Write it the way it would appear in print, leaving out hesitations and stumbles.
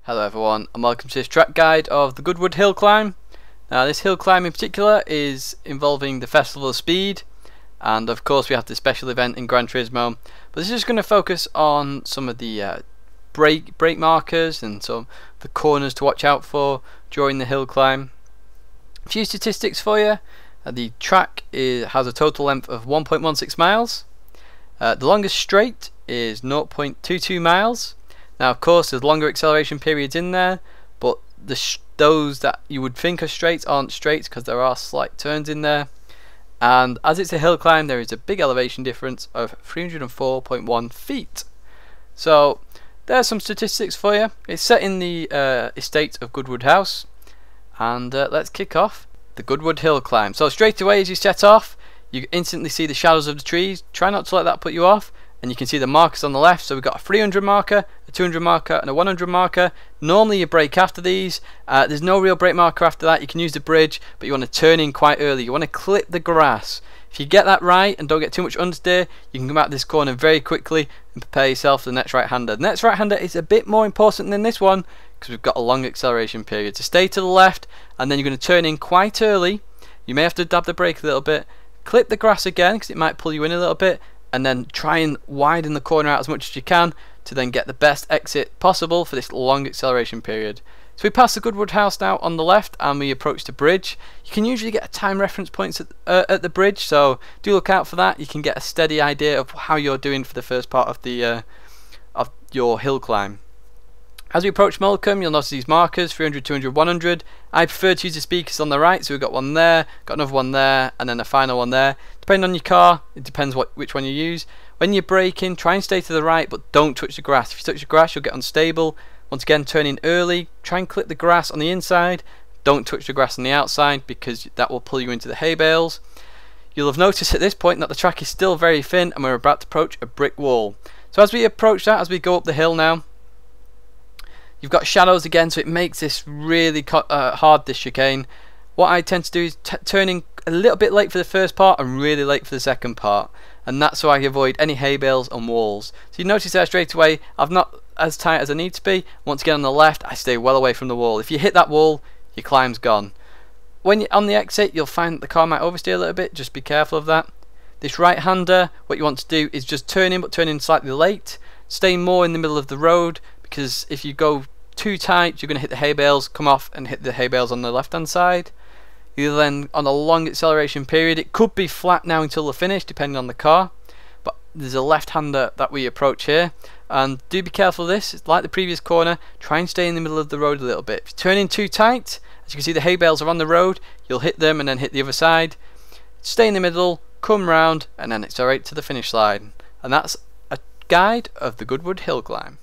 Hello everyone, and welcome to this track guide of the Goodwood hill climb. Now this hill climb in particular is involving the Festival of Speed, and of course we have the special event in Gran Turismo, but this is just going to focus on some of the brake markers and some of the corners to watch out for during the hill climb. A few statistics for you. The track has a total length of 1.16 miles. The longest straight is 0.22 miles. Now of course there's longer acceleration periods in there, but those that you would think are straights aren't straights because there are slight turns in there. And as it's a hill climb, there is a big elevation difference of 304.1 feet. So there's some statistics for you. It's set in the estate of Goodwood House, and let's kick off the Goodwood hill climb. So straight away as you set off, you instantly see the shadows of the trees. Try not to let that put you off. And you can see the markers on the left. So we've got a 300 marker, a 200 marker and a 100 marker. Normally you brake after these. There's no real brake marker after that. You can use the bridge, but you want to turn in quite early. You want to clip the grass. If you get that right and don't get too much understeer, you can come out this corner very quickly and prepare yourself for the next right-hander. The next right-hander is a bit more important than this one because we've got a long acceleration period. So stay to the left, and then you're going to turn in quite early. You may have to dab the brake a little bit. Clip the grass again because it might pull you in a little bit, and then try and widen the corner out as much as you can to then get the best exit possible for this long acceleration period. So we pass the Goodwood house now on the left and we approach the bridge. You can usually get a time reference points at the bridge, so do look out for that. You can get a steady idea of how you're doing for the first part of the of your hill climb. As we approach Molecombe, you'll notice these markers, 300, 200, 100. I prefer to use the speakers on the right, so we've got one there, got another one there, and then a final one there. Depending on your car, it depends which one you use. When you're braking, try and stay to the right, but don't touch the grass. If you touch the grass, you'll get unstable. Once again, turn in early, try and clip the grass on the inside. Don't touch the grass on the outside, because that will pull you into the hay bales. You'll have noticed at this point that the track is still very thin, and we're about to approach a brick wall. So as we approach that, as we go up the hill now, you've got shadows again, so it makes this really hard, this chicane. What I tend to do is turn in a little bit late for the first part and really late for the second part, and that's so I avoid any hay bales and walls. So you notice there straight away I'm not as tight as I need to be. Once again on the left I stay well away from the wall. If you hit that wall, your climb's gone. When you're on the exit, you'll find that the car might oversteer a little bit, just be careful of that. This right hander, what you want to do is just turn in, but turn in slightly late. Stay more in the middle of the road, because if you go too tight you're going to hit the hay bales, come off and hit the hay bales on the left hand side. You're then on a long acceleration period. It could be flat now until the finish depending on the car, but there's a left hander that we approach here, and do be careful of this. It's like the previous corner, try and stay in the middle of the road a little bit. If you turn in too tight, as you can see the hay bales are on the road, you'll hit them and then hit the other side. Stay in the middle, come round and then accelerate to the finish line. And that's a guide of the Goodwood hill climb.